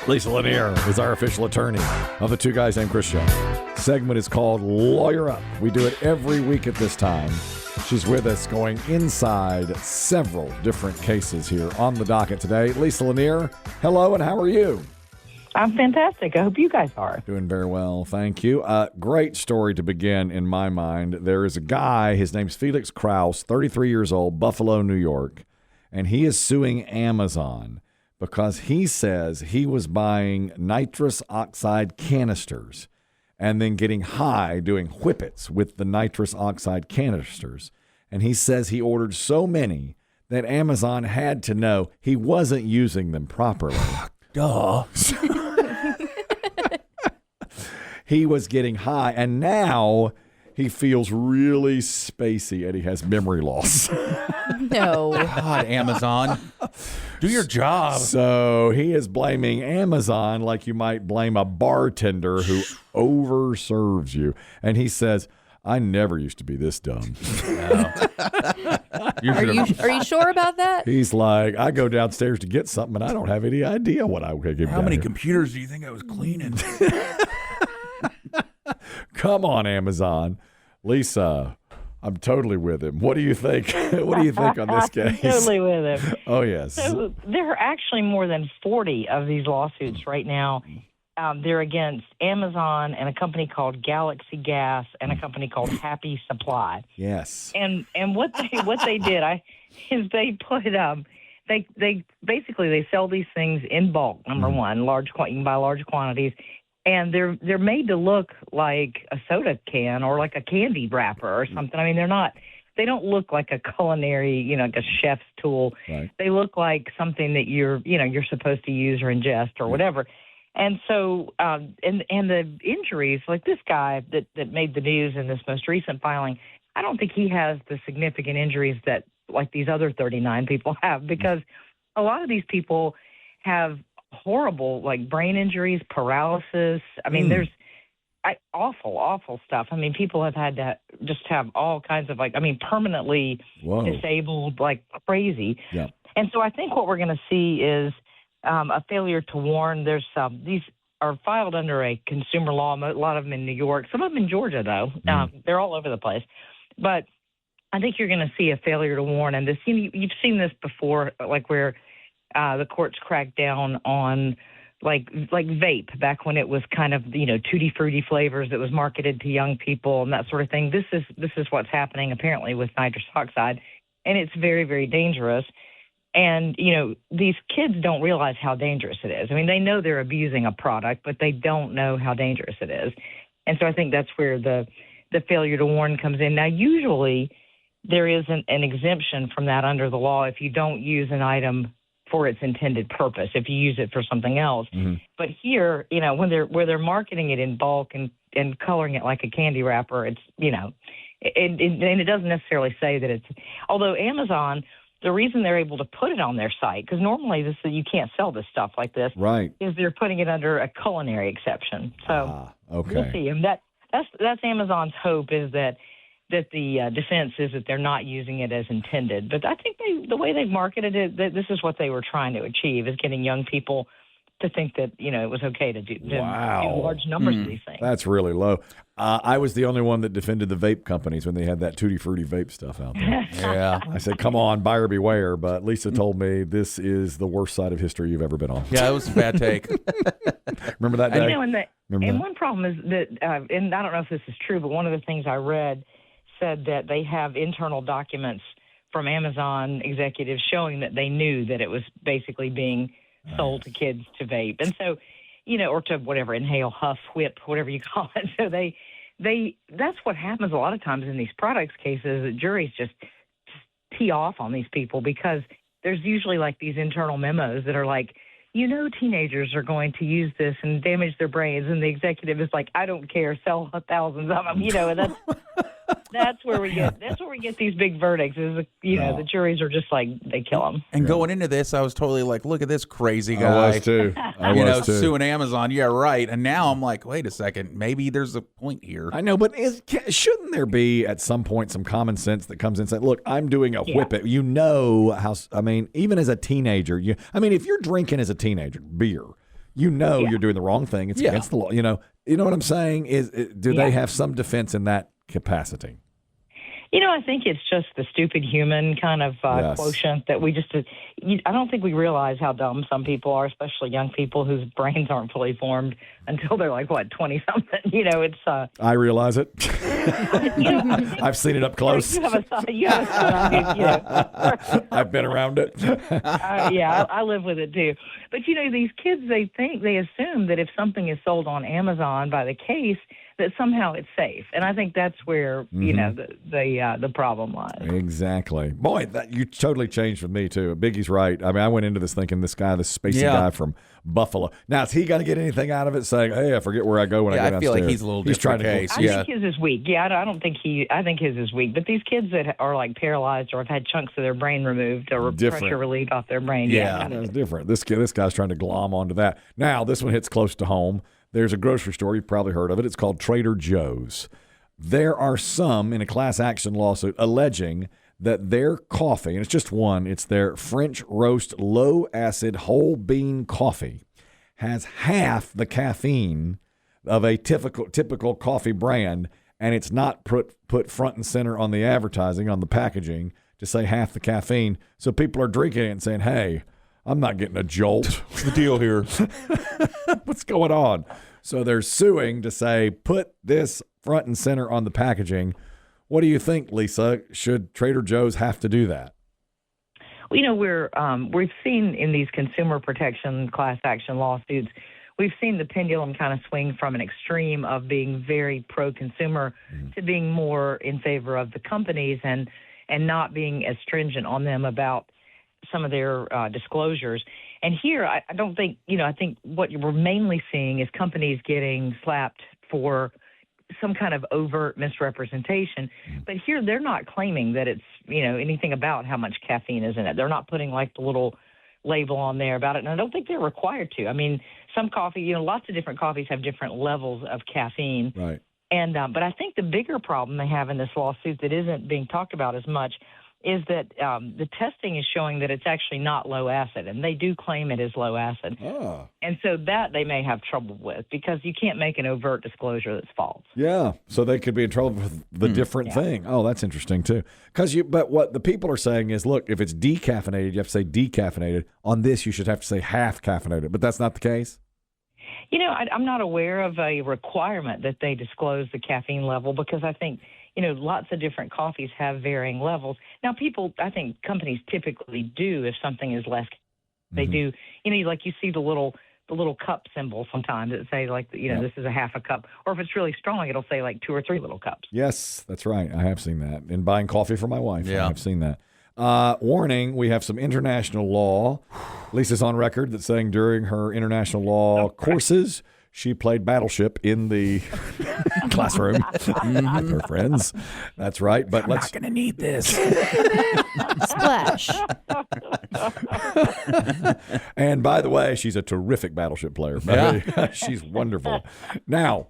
Lisa Lanier is our official attorney of the Two Guys Named Chris show. Segment is called Lawyer Up. We do it every week at this time. She's with us going inside several different cases here on the docket today. Lisa Lanier, hello, and how are you? I'm fantastic. I hope you guys are. Doing very well, thank you. Great story to begin in my mind. There is a guy, his name's Felix Krause, 33 years old, Buffalo, New York, and he is suing Amazon because he says he was buying nitrous oxide canisters and then getting high doing whippets with the nitrous oxide canisters. And he says he ordered so many that Amazon had to know he wasn't using them properly. Duh. He was getting high, and now he feels really spacey, and he has memory loss. No. God, Amazon. Do your job. So he is blaming Amazon like you might blame a bartender who overserves you. And he says, I never used to be this dumb. No. Are you sure about that? He's like, I go downstairs to get something, and I don't have any idea what I would give How many here. computers do you think I was cleaning? Come on, Amazon. Lisa, I'm totally with him. What do you think? What do you think on this case? Totally with him. Oh, yes. So there are actually more than 40 of these lawsuits right now. They're against Amazon and a company called Galaxy Gas and a company called Happy Supply. Yes. And what they did is they put they basically sell these things in bulk. Number one, you can buy large quantities. And they're made to look like a soda can or like a candy wrapper or something. I mean, they don't look like a culinary, like a chef's tool. Right. They look like something that you're supposed to use or ingest or whatever. And so, and the injuries, like this guy that made the news in this most recent filing, I don't think he has the significant injuries that like these other 39 people have, because a lot of these people have horrible like brain injuries, paralysis. I mean, there's awful stuff. I mean, people have had to just have all kinds of permanently disabled like crazy. Yeah. And so I think what we're going to see is a failure to warn. There's these are filed under a consumer law, a lot of them in New York, some of them in Georgia, though. They're all over the place. But I think you're going to see a failure to warn. And this, you've seen this before, like where the courts cracked down on like vape back when it was kind of, tutti frutti flavors that was marketed to young people and that sort of thing. This is what's happening apparently with nitrous oxide, and it's very, very dangerous. And, these kids don't realize how dangerous it is. I mean, they know they're abusing a product, but they don't know how dangerous it is. And so I think that's where the failure to warn comes in. Now, usually there is an exemption from that under the law if you don't use an item for its intended purpose, if you use it for something else. Mm-hmm. But here, when they're marketing it in bulk and coloring it like a candy wrapper, it's, and it doesn't necessarily say that it's, although Amazon, the reason they're able to put it on their site, because normally you can't sell this stuff like this, right, is they're putting it under a culinary exception. So okay. We'll see. And that's Amazon's hope, is that the defense is that they're not using it as intended. But I think the way they've marketed it, this is what they were trying to achieve, is getting young people to think that, it was okay to do large numbers of these things. That's really low. I was the only one that defended the vape companies when they had that Tutti Frutti vape stuff out there. Yeah. I said, come on, buyer beware. But Lisa told me this is the worst side of history you've ever been on. Yeah, it was a bad take. Remember that day? One problem is that, and I don't know if this is true, but one of the things I read said that they have internal documents from Amazon executives showing that they knew that it was basically being sold to kids to vape. And so, or to whatever, inhale, huff, whip, whatever you call it. So that's what happens a lot of times in these products cases, that juries just tee off on these people, because there's usually like these internal memos that are like, teenagers are going to use this and damage their brains. And the executive is like, I don't care, sell thousands of them, and that's where we get these big verdicts, is, the juries are just like, they kill them. And going into this, I was totally like, look at this crazy guy. I was too. Suing Amazon. Yeah, right. And now I'm like, wait a second, maybe there's a point here. I know, but shouldn't there be at some point some common sense that comes in and say, look, I'm doing a whippet. Even as a teenager, if you're drinking as a teenager beer, you're doing the wrong thing. It's against the law. You know what I'm saying? Do they have some defense in that capacity? I think it's just the stupid human kind of quotient that we just, I don't think we realize how dumb some people are, especially young people whose brains aren't fully formed until they're like, 20-something? It's... I realize it. I've seen it up close. You have a son. I've been around it. I live with it too. But, these kids, they assume that if something is sold on Amazon by the case, that somehow it's safe. And I think that's where, the problem lies. Exactly. Boy, you totally changed with me, too. Biggie's right. I mean, I went into this thinking this spacey guy from Buffalo. Now, is he going to get anything out of it saying, hey, I forget where I go when I go downstairs? I feel like he's a little different case. I think his is weak. Yeah, I don't think I think his is weak. But these kids that are like paralyzed or have had chunks of their brain removed or pressure relieved off their brain. Yeah, that's different. This guy's trying to glom onto that. Now, this one hits close to home. There's a grocery store, you've probably heard of it. It's called Trader Joe's. There are some in a class action lawsuit alleging that their coffee, and it's just one, it's their French roast low-acid whole bean coffee, has half the caffeine of a typical coffee brand, and it's not put front and center on the advertising, on the packaging, to say half the caffeine. So people are drinking it and saying, hey, I'm not getting a jolt. What's the deal here? What's going on? So they're suing to say, put this front and center on the packaging. What do you think, Lisa? Should Trader Joe's have to do that? Well, we've seen in these consumer protection class action lawsuits, we've seen the pendulum kind of swing from an extreme of being very pro-consumer to being more in favor of the companies and not being as stringent on them about some of their disclosures. And here, I don't think, I think what we're mainly seeing is companies getting slapped for some kind of overt misrepresentation. But here, they're not claiming that it's, anything about how much caffeine is in it. They're not putting like the little label on there about it. And I don't think they're required to. I mean, some coffee, lots of different coffees have different levels of caffeine. Right. And but I think the bigger problem they have in this lawsuit that isn't being talked about as much is that the testing is showing that it's actually not low acid, and they do claim it is low acid. Oh. And so that they may have trouble with because you can't make an overt disclosure that's false. Yeah, so they could be in trouble with the different thing. Oh, that's interesting too. But what the people are saying is, look, if it's decaffeinated, you have to say decaffeinated. On this, you should have to say half caffeinated, but that's not the case? I'm not aware of a requirement that they disclose the caffeine level because I think lots of different coffees have varying levels. Now, I think companies typically do if something is less. They do, like you see the little cup symbol sometimes that say like, this is a half a cup. Or if it's really strong, it'll say like 2 or 3 little cups. Yes, that's right. I have seen that. In buying coffee for my wife, yeah. I've seen that. Warning, we have some international law. Lisa's on record that's saying during her international law courses, she played Battleship in the classroom with her friends. That's right. But I'm not going to need this. Splash. And by the way, she's a terrific Battleship player. Yeah. She's wonderful. Now,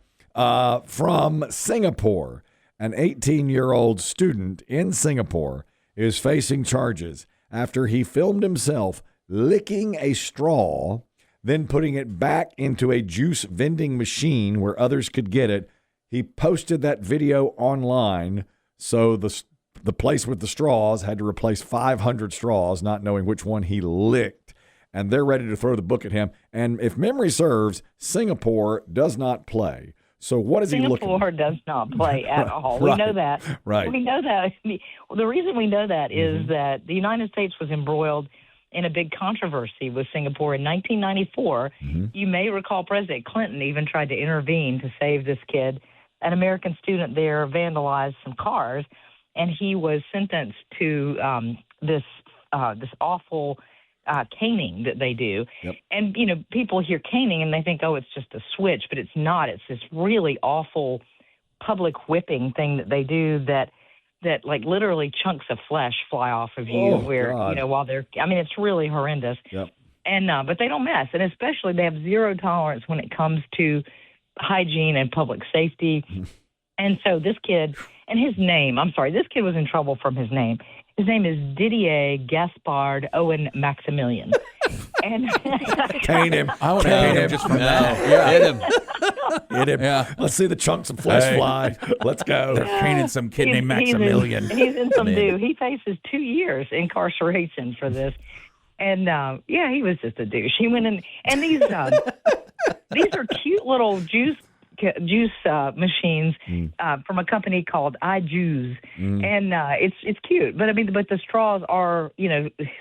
from Singapore, an 18-year-old student in Singapore is facing charges after he filmed himself licking a straw, then putting it back into a juice vending machine where others could get it. He posted that video online, so the place with the straws had to replace 500 straws, not knowing which one he licked, and they're ready to throw the book at him. And if memory serves, Singapore does not play. So what is he looking at? Singapore does not play at all. Right. We know that. Right. We know that. The reason we know that is that the United States was embroiled in a big controversy with Singapore in 1994. You may recall President Clinton even tried to intervene to save this kid. An American student there vandalized some cars, and he was sentenced to this awful caning that they do. Yep. And, people hear caning and they think, oh, it's just a switch, but it's not. It's this really awful public whipping thing that they do that like literally chunks of flesh fly off of you while they're, it's really horrendous. Yep. And, but they don't mess. And especially they have zero tolerance when it comes to hygiene and public safety. And so this kid, and his name, this kid was in trouble from his name. His name is Didier Gaspard Owen Maximilian. And Cane him. I want to cane him just from that. Yeah. Hit him. Hit him. Yeah. Let's see the chunks of flesh fly. Let's go. They're caning some kid named Maximilian. He's in some due. He faces 2 years incarceration for this. And he was just a douche. He went in, and these are cute little juice machines from a company called iJuice, and it's cute. But but the straws are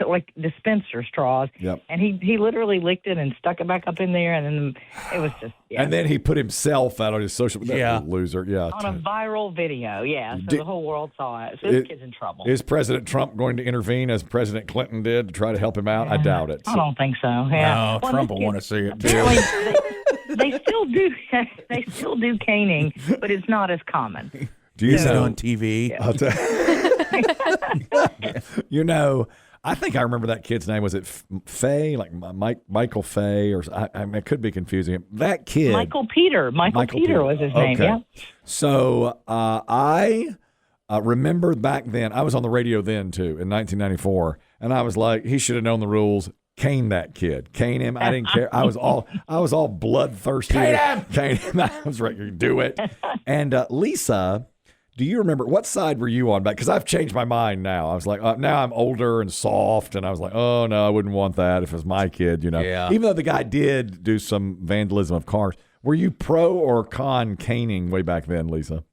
like dispenser straws. Yep. And he literally licked it and stuck it back up in there, and then it was just. Yeah. And then he put himself out on his social media. Loser. Yeah. On a viral video. Yeah. So the whole world saw it. So this kid's in trouble. Is President Trump going to intervene as President Clinton did to try to help him out? I doubt it. I don't think so. Yeah. No, Trump will want to see it too. They still do. They still do caning, but it's not as common. Do you know on TV? Yeah. I think I remember that kid's name. Was it Fay? Like Michael Fay, or I mean, it could be confusing. That kid, Michael Peter was his name. Okay. Yeah. So I remember back then. I was on the radio then too in 1994, and I was like, he should have known the rules. Cane that kid. Cane him. I didn't care. I was all bloodthirsty. Cane him. I was ready to do it. And Lisa, do you remember what side were you on back? Because I've changed my mind now. I was like, now I'm older and soft, and I was like, oh no, I wouldn't want that if it was my kid. Yeah. Even though the guy did do some vandalism of cars, were you pro or con caning way back then, Lisa?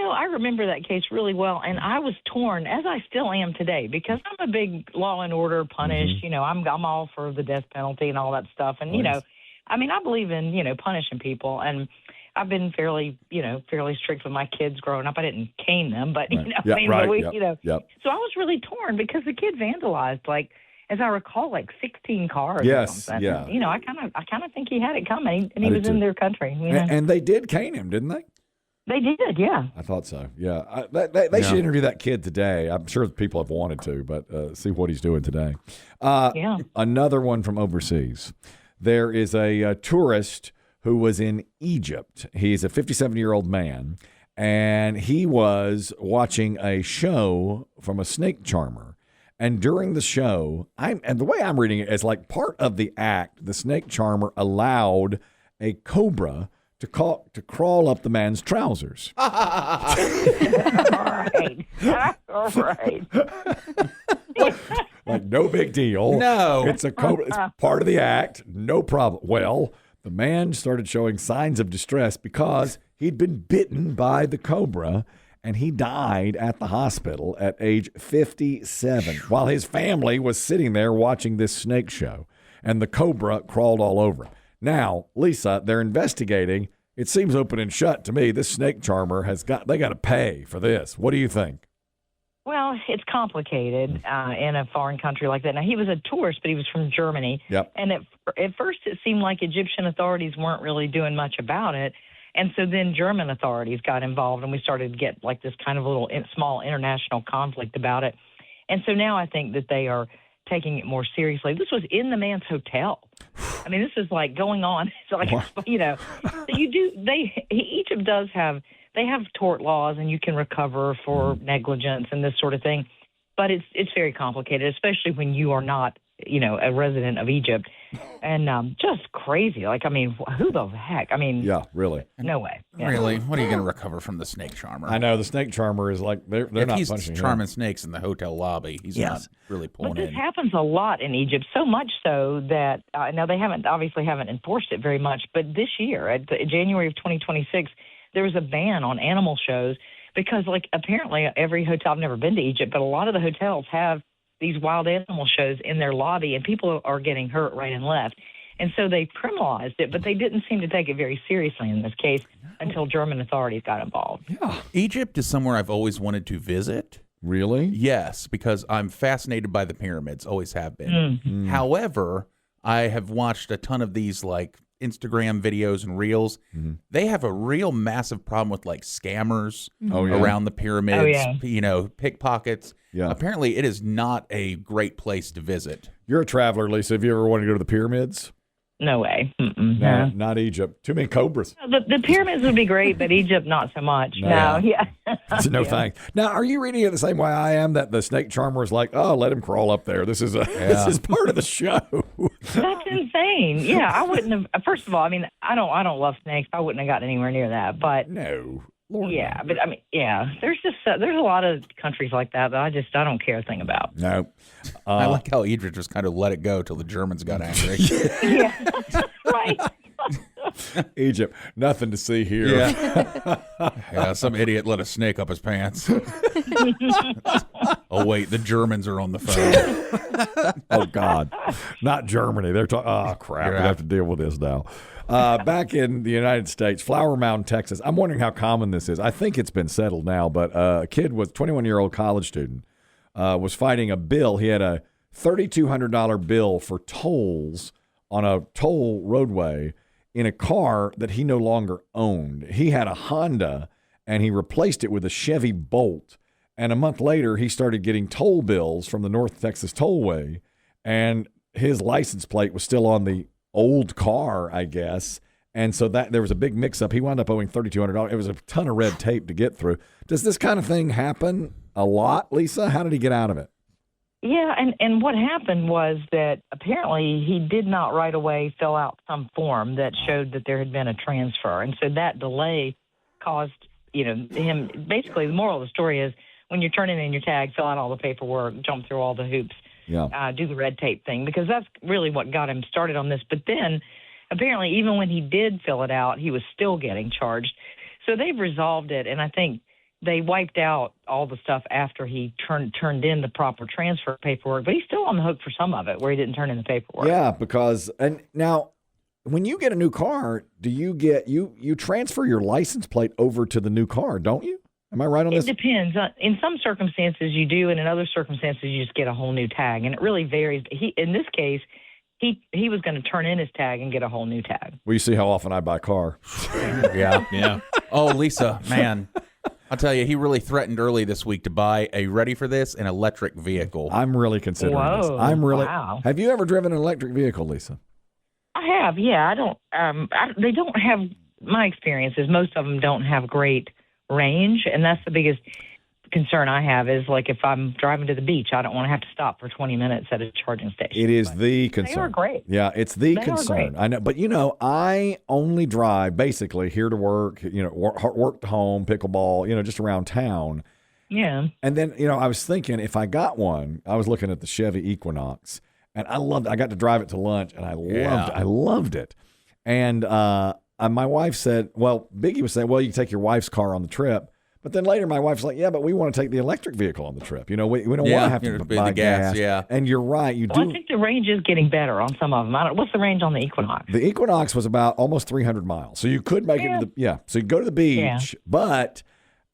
I remember that case really well, and I was torn, as I still am today, because I'm a big law and order punish. I'm all for the death penalty and all that stuff, and I believe in punishing people, and I've been fairly strict with my kids growing up. I didn't cane them, but Yep. So I was really torn because the kid vandalized, like, as I recall, like 16 cars. Yes, or something. yeah. I kind of think he had it coming, and he was in their country. And they did cane him, didn't they? They did, yeah. I thought so, yeah. They should interview that kid today. I'm sure people have wanted to, but see what he's doing today. Another one from overseas. There is a tourist who was in Egypt. He's a 57-year-old man, and he was watching a show from a snake charmer. And during the show, and the way I'm reading it is like part of the act, the snake charmer allowed a cobra to crawl up the man's trousers. All right. Like, no big deal. No. It's it's part of the act. No problem. Well, the man started showing signs of distress because he'd been bitten by the cobra, and he died at the hospital at age 57 while his family was sitting there watching this snake show, and the cobra crawled all over him. Now, Lisa, they're investigating. It seems open and shut to me. This snake charmer they got to pay for this. What do you think? Well, it's complicated in a foreign country like that. Now, he was a tourist, but he was from Germany. Yep. And at first it seemed like Egyptian authorities weren't really doing much about it. And so then German authorities got involved, and we started to get like this kind of little small international conflict about it. And so now I think that they are taking it more seriously. This was in the man's hotel. I mean, this is like going on. It's like, so Egypt does have, they have tort laws, and you can recover for negligence and this sort of thing. But it's very complicated, especially when you are not, a resident of Egypt. And just crazy. Like, I mean, who the heck? I mean, yeah, really. No way. Yeah. Really? What are you going to recover from the snake charmer? I know the snake charmer is like they're not he's punishing charming him. Snakes in the hotel lobby. He's not really pulling But this in. happens a lot in Egypt, so much so that now they haven't enforced it very much. But this year, January of 2026, there was a ban on animal shows because, like, apparently every hotel, I've never been to Egypt, but a lot of the hotels have these wild animal shows in their lobby, and people are getting hurt right and left. And so they criminalized it, but they didn't seem to take it very seriously in this case until German authorities got involved. Yeah. Egypt is somewhere I've always wanted to visit. Really? Yes, because I'm fascinated by the pyramids, always have been. Mm-hmm. However, I have watched a ton of these like Instagram videos and reels. Mm-hmm. They have a real massive problem with like scammers Oh, yeah. around the pyramids, Oh, yeah. Pickpockets. Yeah. Apparently, it is not a great place to visit. You're a traveler, Lisa. Have you ever wanted to go to the pyramids? No way. No, not Egypt. Too many cobras. The pyramids would be great, but Egypt not so much. No, yeah. No thanks. Now, are you reading it the same way I am? That the snake charmer is like, oh, let him crawl up there. This is this is part of the show. That's insane. Yeah, I wouldn't have. First of all, I mean, I don't love snakes. I wouldn't have gotten anywhere near that. But no. Lord yeah, but I mean, yeah. There's a lot of countries like that I don't care a thing about. No. I like how Egypt just kind of let it go till the Germans got angry. Yeah, right. Egypt, nothing to see here. Yeah, some idiot let a snake up his pants. Oh, wait, the Germans are on the phone. Oh, God. Not Germany. They're talking, oh, crap. We have to deal with this now. Back in the United States, Flower Mound, Texas. I'm wondering how common this is. I think it's been settled now, but a kid with 21-year-old college student was fighting a bill. He had a $3,200 bill for tolls on a toll roadway in a car that he no longer owned. He had a Honda, and he replaced it with a Chevy Bolt. And a month later, he started getting toll bills from the North Texas Tollway, and his license plate was still on the old car, I guess. And so that there was a big mix-up. He wound up owing $3,200. It was a ton of red tape to get through. Does this kind of thing happen a lot, Lisa? How did he get out of it? Yeah, and what happened was that apparently he did not right away fill out some form that showed that there had been a transfer. And so that delay caused, him, basically the moral of the story is when you're turning in your tag, fill out all the paperwork, jump through all the hoops, do the red tape thing, because that's really what got him started on this. But then apparently even when he did fill it out, he was still getting charged. So they've resolved it, and I think they wiped out all the stuff after he turned in the proper transfer paperwork, but he's still on the hook for some of it where he didn't turn in the paperwork. Yeah, because and now when you get a new car, do you get you transfer your license plate over to the new car, don't you? Am I right on this? It depends. In some circumstances you do, and in other circumstances you just get a whole new tag, and it really varies. In this case, he was going to turn in his tag and get a whole new tag. Well, you see how often I buy a car. Yeah. Oh, Lisa, man. I'll tell you, he really threatened early this week to buy ready for this, an electric vehicle. I'm really considering this. Wow. Have you ever driven an electric vehicle, Lisa? I have, yeah. I don't, they don't have, my experience is most of them don't have great range, and that's the biggest concern I have is, like, if I'm driving to the beach, I don't want to have to stop for 20 minutes at a charging station. It is the concern. They are great. Yeah, it's the concern. I know, but I only drive basically here to work, work to home, pickleball, just around town. Yeah. And then, I was thinking if I got one, I was looking at the Chevy Equinox, and I loved it. I got to drive it to lunch, and I loved it. And my wife said, Biggie was saying, you can take your wife's car on the trip. But then later, my wife's like, but we want to take the electric vehicle on the trip. We don't want to have to buy gas. Yeah. And you're right. You do. I think the range is getting better on some of them. What's the range on the Equinox? The Equinox was about almost 300 miles. So you could make it to so you go to the beach. But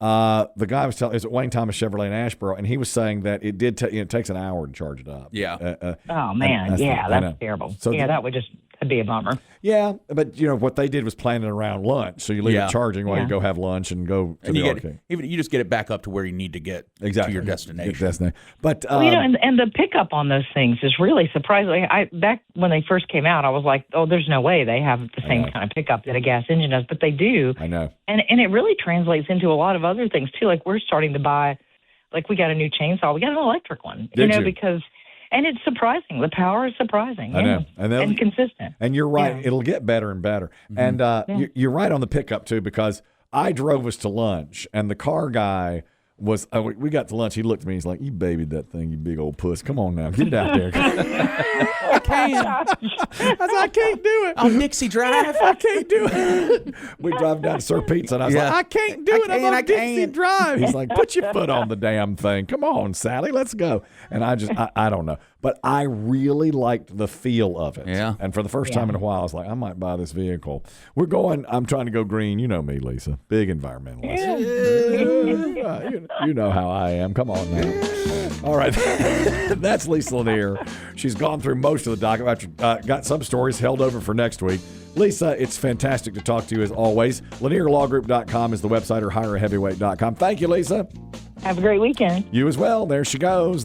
the guy was telling, is it Wayne Thomas Chevrolet in Asheboro, and he was saying that it did it takes an hour to charge it up. Yeah. Oh, man. That's terrible. So that would just be a bummer. Yeah, but what they did was plan it around lunch, so you leave it charging while you go have lunch and go to the arcade. You just get it back up to where you need to get to your destination. But and the pickup on those things is really surprising. Back when they first came out, I was like, oh, there's no way they have the same kind of pickup that a gas engine does, but they do. I know, and it really translates into a lot of other things too. Like we're starting to buy, like we got a new chainsaw, we got an electric one, because. And it's surprising. The power is surprising. I know. And consistent. And you're right. Yeah. It'll get better and better. Mm-hmm. And you're right on the pickup, too, because I drove us to lunch, and the car guy was we got to lunch. He looked at me. He's like, you babied that thing, you big old puss. Come on now. Get it out there. I can't. I can't do it. On Dixie Drive. I can't do it. We drive down to Sir Pete's, and I was like, I can't do it. I'm on Dixie Drive. He's like, put your foot on the damn thing. Come on, Sally. Let's go. And I don't know. But I really liked the feel of it. Yeah. And for the first time in a while, I was like, I might buy this vehicle. I'm trying to go green. You know me, Lisa. Big environmentalist. Yeah. You know how I am. Come on now. All right. That's Lisa Lanier. She's gone through most of the document. Got some stories held over for next week. Lisa, it's fantastic to talk to you as always. LanierLawGroup.com is the website, or HireAHeavyweight.com. Thank you, Lisa. Have a great weekend. You as well. There she goes.